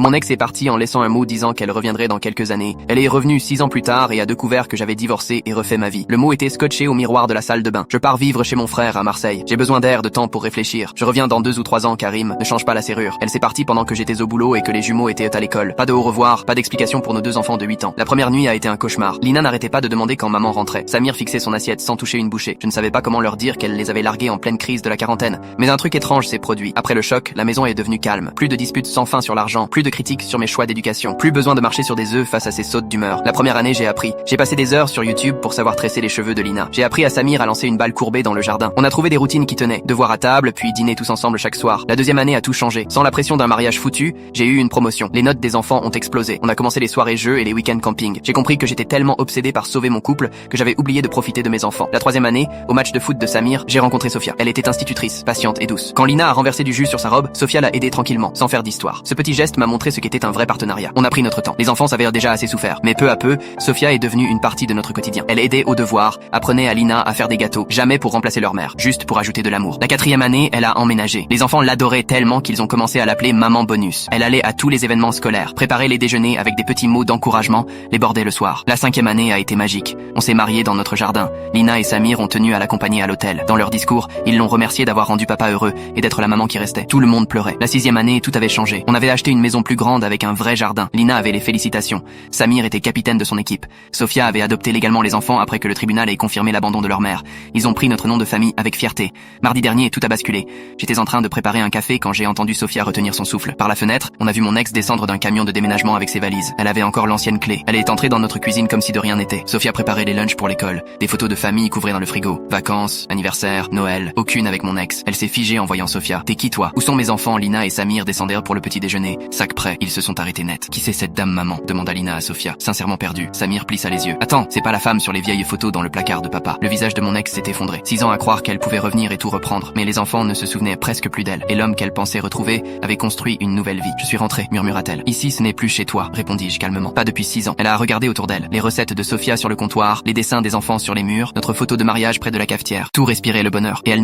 Mon ex est partie en laissant un mot disant qu'elle reviendrait dans quelques années. Elle est revenue 6 ans plus tard et a découvert que j'avais divorcé et refait ma vie. Le mot était scotché au miroir de la salle de bain. Je pars vivre chez mon frère à Marseille. J'ai besoin d'air, de temps pour réfléchir. Je reviens dans 2 ou 3 ans, Karim. Ne change pas la serrure. Elle s'est partie pendant que j'étais au boulot et que les jumeaux étaient à l'école. Pas de au revoir, pas d'explication pour nos 2 enfants de 8 ans. La première nuit a été un cauchemar. Lina n'arrêtait pas de demander quand maman rentrait. Samir fixait son assiette sans toucher une bouchée. Je ne savais pas comment leur dire qu'elle les avait largués en pleine crise de la quarantaine. Mais un truc étrange s'est produit. Après le choc, la maison est devenue calme. Plus de disputes sans fin sur l'argent, plus de critiques sur mes choix d'éducation, plus besoin de marcher sur des œufs face à ces sautes d'humeur. La première année, j'ai appris. J'ai passé des heures sur YouTube pour savoir tresser les cheveux de Lina. J'ai appris à Samir à lancer une balle courbée dans le jardin. On a trouvé des routines qui tenaient. Devoir à table, puis dîner tous ensemble chaque soir. La deuxième année a tout changé. Sans la pression d'un mariage foutu, j'ai eu une promotion. Les notes des enfants ont explosé. On a commencé les soirées jeux et les week-ends camping. J'ai compris que j'étais tellement obsédé par sauver mon couple que j'avais oublié de profiter de mes enfants. La troisième année, au match de foot de Samir, j'ai rencontré Sophia. Elle était institutrice, patiente et douce. Quand Lina a renversé du jus sur sa robe, Sophia l'a aidée tranquillement, sans faire d'histoire. Ce petit geste m'a montré ce qu'était un vrai partenariat. On a pris notre temps. Les enfants s'avèrent déjà assez souffert. Mais peu à peu, Sophia est devenue une partie de notre quotidien. Elle aidait aux devoirs, apprenait à Lina à faire des gâteaux, jamais pour remplacer leur mère, juste pour ajouter de l'amour. La quatrième année, elle a emménagé. Les enfants l'adoraient tellement qu'ils ont commencé à l'appeler Maman Bonus. Elle allait à tous les événements scolaires, préparait les déjeuners avec des petits mots d'encouragement, les bordait le soir. La cinquième année a été magique. On s'est mariés dans notre jardin. Lina et Samir ont tenu à l'accompagner à l'hôtel. Dans leur discours, ils l'ont remercié d'avoir rendu papa heureux et d'être la maman qui restait. Tout le monde pleurait. La sixième année, tout avait changé. On avait acheté une maison plus grande avec un vrai jardin. Lina avait les félicitations. Samir était capitaine de son équipe. Sophia avait adopté légalement les enfants après que le tribunal ait confirmé l'abandon de leur mère. Ils ont pris notre nom de famille avec fierté. Mardi dernier, tout a basculé. J'étais en train de préparer un café quand j'ai entendu Sophia retenir son souffle. Par la fenêtre, on a vu mon ex descendre d'un camion de déménagement avec ses valises. Elle avait encore l'ancienne clé. Elle est entrée dans notre cuisine comme si de rien n'était. Sophia préparait les lunchs pour l'école. Des photos de famille couvraient dans le frigo. Vacances, anniversaire, Noël. Aucune avec mon ex. Elle s'est figée en voyant Sophia. T'es qui toi? Où sont mes enfants? Lina et Samir descendèrent pour le petit déjeuner. Sac prêt. Ils se sont arrêtés net. Qui c'est cette dame maman? Demanda Lina à Sophia, sincèrement perdue. Samir plissa les yeux. Attends, c'est pas la femme sur les vieilles photos dans le placard de papa. Le visage de mon ex s'est effondré. 6 ans à croire qu'elle pouvait revenir et tout reprendre. Mais les enfants ne se souvenaient presque plus d'elle. Et l'homme qu'elle pensait retrouver avait construit une nouvelle vie. Je suis rentrée, murmura-t-elle. Ici, ce n'est plus chez toi, répondis-je calmement. Pas depuis 6 ans. Elle a regardé autour d'elle. Les recettes de Sophia sur le comptoir, les dessins des enfants sur les murs, notre photo de mariage près de la cafetière. Tout respirait le bonheur. Et elle